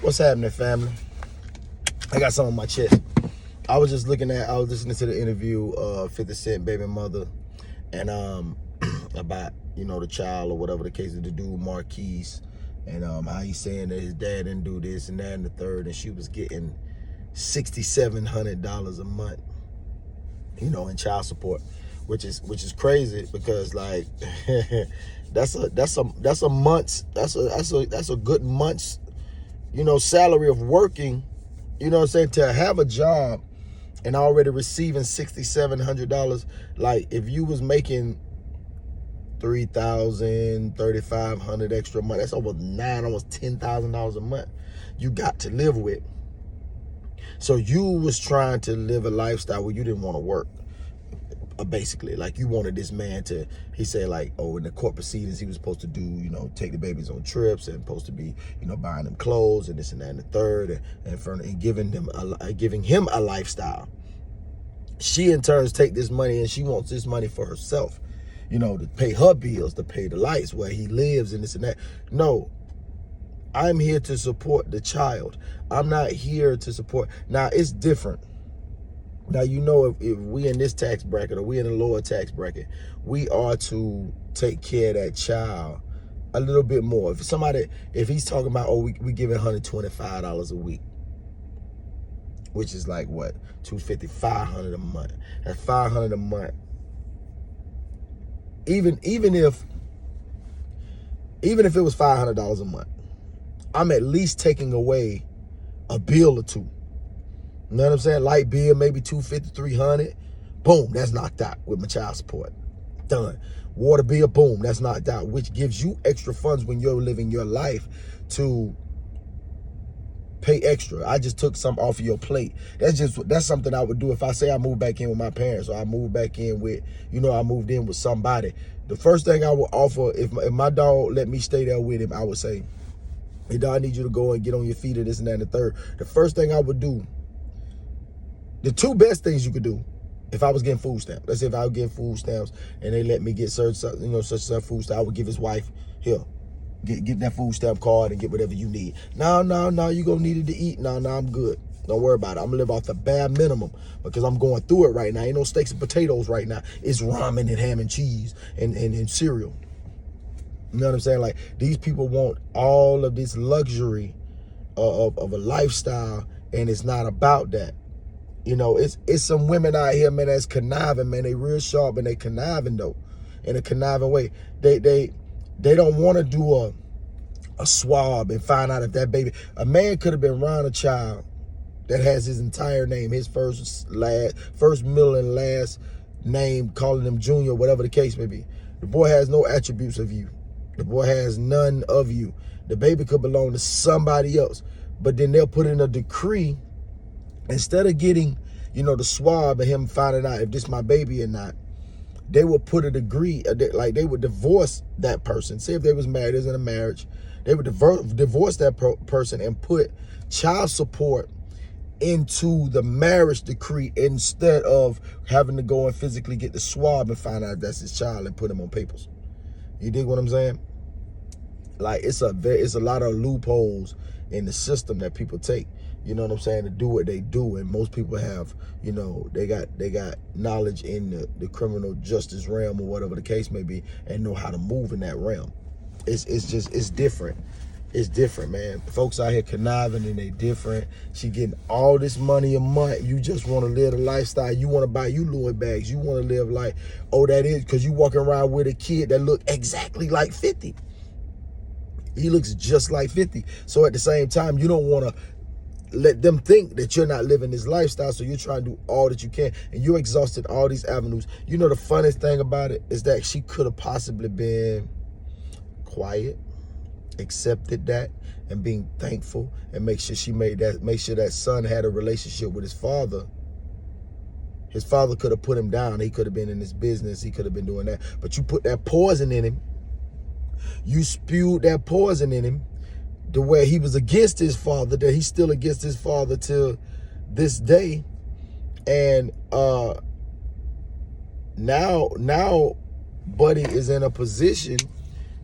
What's happening, family? I got something on my chest. I was listening to the interview of 50 Cent baby mother, and about, the child or whatever the case is, the dude Marquise, and how he's saying that his dad didn't do this and that and the third, and she was getting $6,700 a month, in child support, which is crazy because like that's a good month's salary of working, to have a job and already receiving $6,700. Like if you was making $3,000, $3,500 extra a month, that's over almost $10,000 a month you got to live with. So you was trying to live a lifestyle where you didn't want to work. Basically, like you wanted this man to, he said like, in the court proceedings, he was supposed to do, take the babies on trips and supposed to be, buying them clothes and this and that and the third and giving him a lifestyle. She in turns take this money and she wants this money for herself, to pay her bills, to pay the lights where he lives and this and that. No, I'm here to support the child. I'm not here to support. Now it's different. Now, if we in this tax bracket or we in a lower tax bracket, we are to take care of that child a little bit more. If he's talking about, we giving $125 a week, which is like what, $250, $500 a month. That's $500 a month. Even if it was $500 a month, I'm at least taking away a bill or two. You know what I'm saying? Light bill, maybe $250, $300. Boom, that's knocked out with my child support. Done. Water bill, boom, that's knocked out, which gives you extra funds when you're living your life to pay extra. I just took some off of your plate. That's something I would do if I say I moved back in with my parents or I moved back in with, I moved in with somebody. The first thing I would offer, if my dog let me stay there with him, I would say, hey, dog, I need you to go and get on your feet or this and that and the third. The first thing I would do, the two best things you could do, if I was getting food stamps. Let's say if I was getting food stamps and they let me get such food stamp, I would give his wife, here, get that food stamp card and get whatever you need. No, you gonna need it to eat. No, I'm good. Don't worry about it. I'm gonna live off the bare minimum because I'm going through it right now. Ain't no steaks and potatoes right now. It's ramen and ham and cheese and cereal. You know what I'm saying? Like, these people want all of this luxury of a lifestyle, and it's not about that. It's some women out here, man, that's conniving, man. They real sharp and they conniving though, in a conniving way. They don't want to do a swab and find out if that baby. A man could have been around a child that has his entire name, his first, middle, and last name, calling him Junior, whatever the case may be. The boy has no attributes of you. The boy has none of you. The baby could belong to somebody else, but then they'll put in a decree. Instead of getting, the swab and him finding out if this my baby or not, they would put a degree, like they would divorce that person. Say if they was married, there's in a marriage, they would divorce that person and put child support into the marriage decree instead of having to go and physically get the swab and find out if that's his child and put him on papers. You dig what I'm saying? Like, it's a lot of loopholes in the system that people take, to do what they do. And most people have, they got knowledge in the criminal justice realm or whatever the case may be, and know how to move in that realm. It's different. It's different, man. Folks out here conniving and they different. She getting all this money a month. You just want to live the lifestyle. You want to buy you Louis bags. You want to live like, that is because you walking around with a kid that look exactly like 50. He looks just like 50. So at the same time, you don't want to let them think that you're not living this lifestyle. So you're trying to do all that you can, and you're exhausted all these avenues. The funniest thing about it is that she could have possibly been quiet, accepted that, and being thankful, and make sure that son had a relationship with his father. His father could have put him down. He could have been in his business. He could have been doing that. But you put that poison in him. You spewed that poison in him to where he was against his father, that he's still against his father till this day. And now Buddy is in a position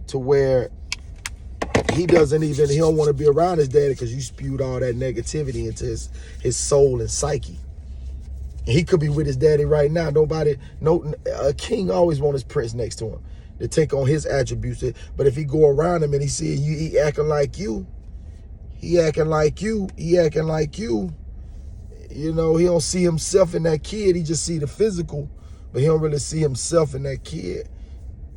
to where he don't want to be around his daddy because you spewed all that negativity into his soul and psyche. And he could be with his daddy right now. A king always want his prince next to him to take on his attributes. But if he go around him and he see you, he acting like you, you know, he don't see himself in that kid. He just see the physical, but he don't really see himself in that kid.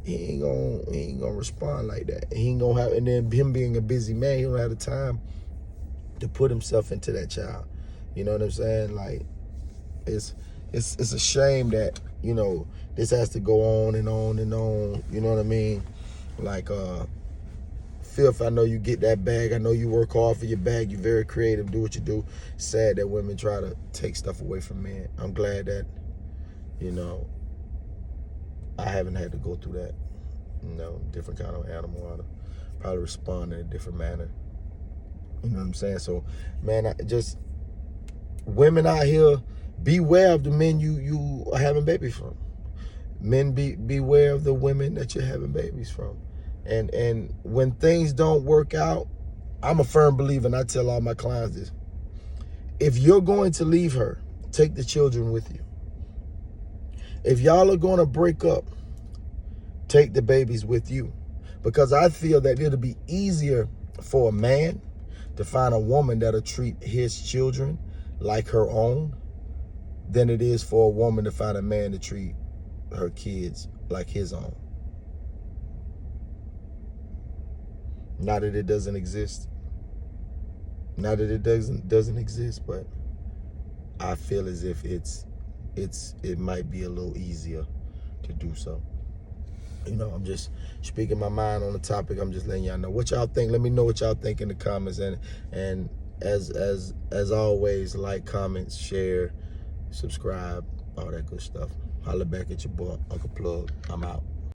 He ain't gonna respond like that. He ain't gonna have, and then him being a busy man, he don't have the time to put himself into that child. You know what I'm saying? Like, it's a shame that, you know, this has to go on and on and on. You know what I mean? Like, Fifth, I know you get that bag. I know you work hard for your bag. You're very creative. Do what you do. Sad that women try to take stuff away from men. I'm glad that, you know, I haven't had to go through that. You know, different kind of animal. I'd probably respond in a different manner. You know what I'm saying? So, man, women out here, beware of the men you are having babies from. Men, beware of the women that you're having babies from. And when things don't work out, I'm a firm believer, and I tell all my clients this. If you're going to leave her, take the children with you. If y'all are going to break up, take the babies with you. Because I feel that it'll be easier for a man to find a woman that'll treat his children like her own than it is for a woman to find a man to treat her kids like his own. Not that it doesn't exist. Not that it doesn't exist, but I feel as if it might be a little easier to do so. You know, I'm just speaking my mind on the topic. I'm just letting y'all know what y'all think. Let me know what y'all think in the comments. And as always, like, comment, share, subscribe, all that good stuff. Holla back at your boy, Uncle Plug. I'm out.